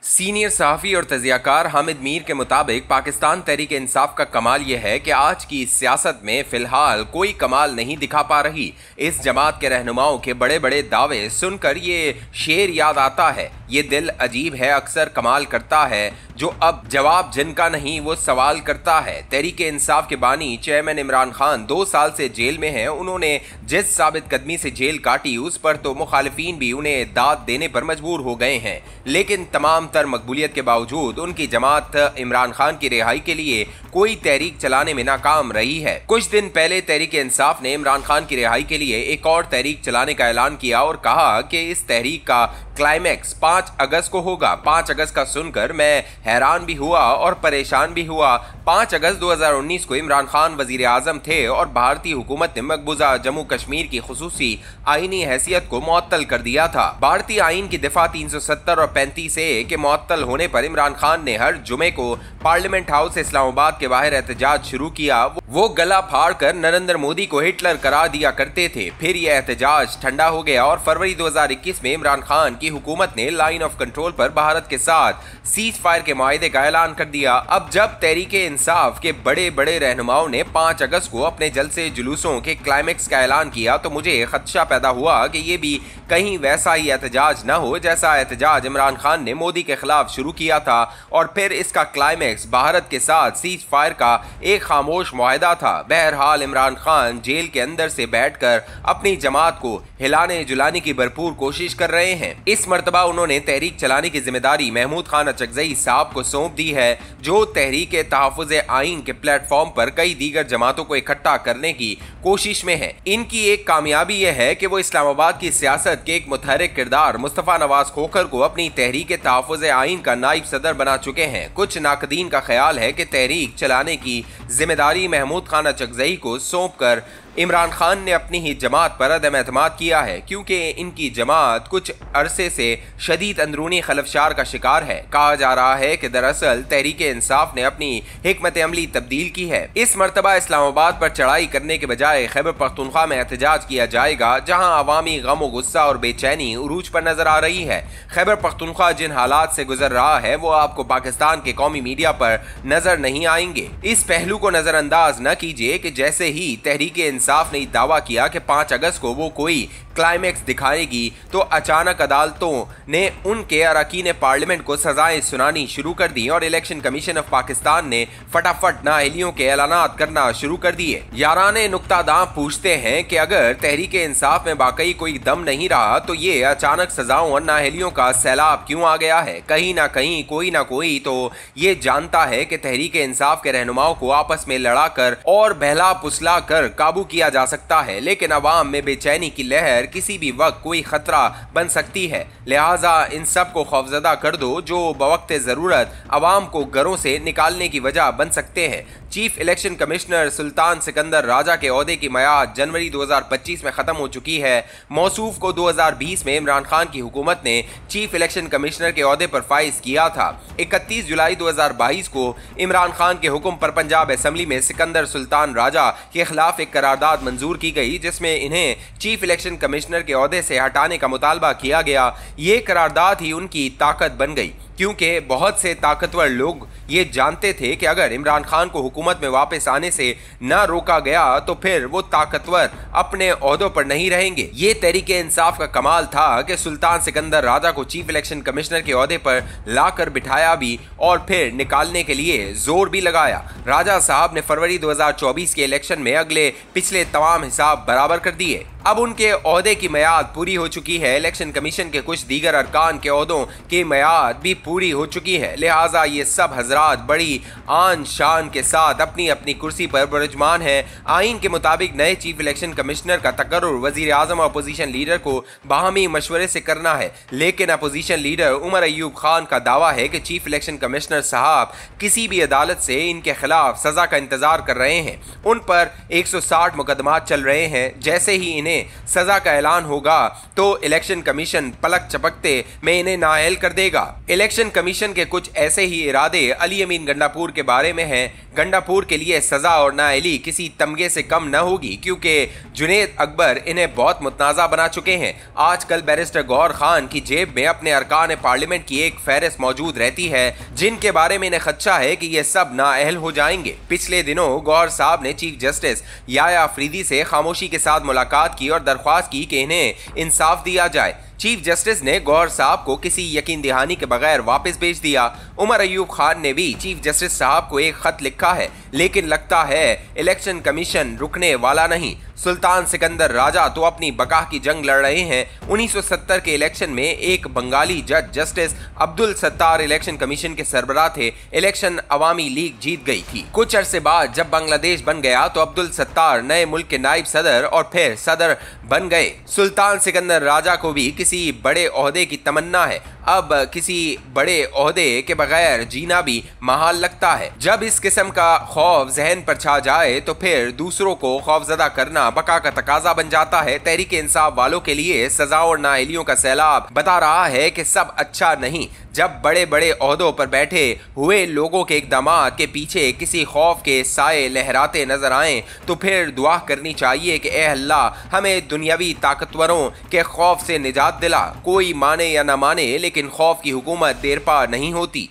Senior सहाफ़ी और तजियाकार हामिद मीर के मुताबिक पाकिस्तान तहरीक इंसाफ का कमाल यह है कि आज की सियासत में फ़िलहाल कोई कमाल नहीं दिखा पा रही। इस जमात के रहनुमाओं के बड़े बड़े दावे सुनकर ये शेर याद आता है, ये दिल अजीब है अक्सर कमाल करता है, जो अब जवाब जिनका नहीं वो सवाल करता है। तहरीक इंसाफ के बानी चेयरमैन इमरान खान 2 साल से जेल में हैं। उन्होंने जिस साबित कदमी से जेल काटी उस पर तो मुखालिफिन भी उन्हें दाद देने पर मजबूर हो गए हैं, लेकिन तमाम तर मकबूलियत के बावजूद उनकी जमात इमरान खान की रिहाई के लिए कोई तहरीक चलाने में नाकाम रही है। कुछ दिन पहले तहरीक इंसाफ ने इमरान खान की रिहाई के लिए एक और तहरीक चलाने का ऐलान किया और कहा कि इस तहरीक का क्लाइमैक्स 5 अगस्त को होगा। 5 अगस्त का सुनकर मैं हैरान भी हुआ और परेशान भी हुआ। 5 अगस्त 2019 को इमरान खान वजीर आजम थे और भारतीय हुकूमत ने मकबूजा जम्मू कश्मीर की खुसूसी आईनी हैसियत को मुअत्तल कर दिया था। भारतीय आईन की दफा 370 और 35A के मुअत्तल होने पर इमरान खान ने हर जुमे को पार्लियामेंट हाउस इस्लामाबाद के बाहर एहतजाज शुरू किया। वो गला फाड़ कर नरेंद्र मोदी को हिटलर करार दिया करते थे। फिर यह एहतजाज ठंडा हो गया और फरवरी 2021 में इमरान खान की हुकूमत ने लाइन ऑफ कंट्रोल पर भारत के साथ सीज फायर के मुआहदे का ऐलान कर दिया। अब जब तहरीक इंसाफ के बड़े बड़े रहनुमाओं ने 5 अगस्त को अपने जलसे जुलूसों के क्लाइमैक्स का ऐलान किया तो मुझे खदशा पैदा हुआ कि ये भी कहीं वैसा ही एहतजाज न हो जैसा एहतजाज इमरान खान ने मोदी के खिलाफ शुरू किया था और फिर इसका क्लाइमैक्स भारत के साथ सीज फायर का एक खामोश मुआहदा था। बहरहाल इमरान खान जेल के अंदर से बैठकर अपनी जमात को हिलाने जुलाने की भरपूर कोशिश कर रहे हैं। इस मर्तबा उन्होंने तहरीक चलाने की जिम्मेदारी महमूद खान अचकजई साहब को सौंप दी है, जो तहरीक तहफ़्फ़ुज़ आइन के प्लेटफॉर्म पर कई दीगर जमातों को इकट्ठा करने की कोशिश में है। इनकी एक कामयाबी यह है कि वो इस्लामाबाद की सियासत के एक मुतहरिक किरदार मुस्तफ़ा नवाज खोखर को अपनी तहरीक तहफ़्फ़ुज़ आइन का नाइब सदर बना चुके हैं। कुछ नाकदीन का ख्याल है कि तहरीक चलाने की जिम्मेदारी महमूद खान अचकजई को सौंप कर इमरान खान ने अपनी ही जमात पर अदम एतमाद किया है, क्योंकि इनकी जमात कुछ अरसे से शदीद अंदरूनी खलफशार का शिकार है। कहा जा रहा है कि दरअसल तहरीक इंसाफ ने अपनी हिकमत अमली तब्दील की है। इस मरतबा इस्लामाबाद पर चढ़ाई करने के बजाय खैबर पख्तूनख्वा में एहतजाज किया जाएगा, जहाँ अवामी गम गुस्सा और बेचैनी उरूज पर नजर आ रही है। खैबर पख्तूनख्वा जिन हालात से गुजर रहा है वो आपको पाकिस्तान के कौमी मीडिया पर नजर नहीं आएंगे। इस पहलू को नजरअंदाज न कीजिए कि जैसे ही तहरीक इंसाफ ने दावा किया कि 5 अगस्त को वो कोई क्लाइमैक्स दिखाएगी तो अचानक अदालतों ने उनके अरकान पार्लियामेंट को सजाएं सुनानी शुरू कर दी और इलेक्शन कमीशन ऑफ पाकिस्तान ने फटाफट नाअहलियों के ऐलानात करना शुरू कर दिए। याराने नुक्तादां पूछते हैं कि अगर तहरीक इंसाफ में वाकई कोई दम नहीं रहा तो ये अचानक सजाओं और नाअहलियों का सैलाब क्यों आ गया है। कहीं ना कहीं कोई ना कोई तो ये जानता है कि तहरीक इंसाफ के रहनुमाओं को आपस में लड़ाकर और बहला पुसला कर काबू किया जा सकता है, लेकिन अवाम में बेचैनी की लहर किसी भी वक्त कोई खतरा बन सकती है। लिहाजा इन सब को खौफजदा कर दो जो बवक्त जरूरत अवाम को घरों से निकालने की वजह बन सकते हैं। चीफ इलेक्शन कमिश्नर सुल्तान सिकंदर राजा के ओहदे की मियाद जनवरी 2025 में खत्म हो चुकी है। मौसूफ को 2020 में इमरान खान की हुकूमत ने चीफ इलेक्शन कमिश्नर के ओहदे पर फाइज किया था। 31 जुलाई 2022 को इमरान खान के हुक्म पर पंजाब असम्बली में सिकंदर सुल्तान राजा के खिलाफ एक करारदाद मंजूर की गई, जिसमें इन्हें चीफ इलेक्शन कमिश्नर के ओहदे से हटाने का मुतालबा किया गया। ये करारदाद ही उनकी ताकत बन गई, क्योंकि बहुत से ताकतवर लोग ये जानते थे कि अगर इमरान खान को हुकूमत में वापस आने से न रोका गया तो फिर वो ताकतवर अपने ओहदों पर नहीं रहेंगे। ये तहरीक इंसाफ का कमाल था कि सुल्तान सिकंदर राजा को चीफ इलेक्शन कमिश्नर के ओहदे पर लाकर बिठाया भी और फिर निकालने के लिए जोर भी लगाया। राजा साहब ने फरवरी 2024 के इलेक्शन में अगले पिछले तमाम हिसाब बराबर कर दिए। अब उनके ओहदे की मियाद पूरी हो चुकी है। इलेक्शन कमीशन के कुछ दीगर अरकान के ओहदों की मियाद भी पूरी हो चुकी है। लिहाजा ये सब हजरात बड़ी आन शान के साथ अपनी अपनी कुर्सी पर बरजमान है। आइन के मुताबिक नए चीफ इलेक्शन कमिश्नर का तकर्रुर वजीर आजम और अपोजिशन लीडर को बाहमी मशवरे से करना है, लेकिन अपोजिशन लीडर उमर अयूब खान का दावा है कि चीफ इलेक्शन कमिश्नर साहब किसी भी अदालत से इनके खिलाफ सजा का इंतजार कर रहे हैं। उन पर 160 मुकदमात चल रहे हैं। जैसे ही इन्हें सजा का ऐलान होगा तो इलेक्शन कमीशन पलक चपकते में इन्हें नाअहल कर देगा। इलेक्शन इलेक्शन कमीशन के कुछ ऐसे ही इरादे अली अमीन गंडापुर के बारे में हैं। गंडापुर के लिए सजा और नाअहली किसी तमगे से कम न होगी, क्योंकि जुनेद अकबर इन्हें बहुत मुतनाज़ा बना चुके हैं। आजकल बैरिस्टर गौहर खान की जेब में अपने अरकान पार्लियामेंट की एक फहरिस्त मौजूद रहती है, जिनके बारे में इन्हें खदशा है कि ये सब नाअहल हो जाएंगे। पिछले दिनों गौहर साहब ने चीफ जस्टिस याया अफरीदी से खामोशी के साथ मुलाकात की और दरख्वास्त की कि इन्हें इंसाफ दिया जाए। चीफ जस्टिस ने गौहर साहब को किसी यकीन दहानी के बगैर वापस भेज दिया। उमर अयूब खान ने भी चीफ जस्टिस साहब को एक खत लिखा है, लेकिन लगता है इलेक्शन कमीशन रुकने वाला नहीं। सुल्तान सिकंदर राजा तो अपनी बका की जंग लड़ रहे हैं। 1970 के इलेक्शन में एक बंगाली जज justice Abdul Sattar election commission के सरबराह थे। इलेक्शन अवामी लीग जीत गई थी। कुछ अरसे बाद जब बांग्लादेश बन गया तो अब्दुल सत्तार नए मुल्क के नायब सदर और फिर सदर बन गए। सुल्तान सिकंदर राजा को भी किसी बड़े ओहदे की तमन्ना है। अब किसी बड़े ओहदे के बगैर जीना भी महाल लगता है। जब इस किस्म का खौफ जहन पर छा जाए तो फिर दूसरों को खौफजदा करना बका का तकाजा बन जाता है। तहरीक इंसाफ वालों के लिए सजा और नाअहलियों का सैलाब बता रहा है कि सब अच्छा नहीं। जब बड़े बड़े ओहदों पर बैठे हुए लोगों के इक़दामात के पीछे किसी खौफ के साए लहराते नजर आएं तो फिर दुआ करनी चाहिए कि ए अल्लाह हमें दुनियावी ताकतवरों के खौफ से निजात दिला। कोई माने या न माने, लेकिन खौफ की हुकूमत देर पा नहीं होती।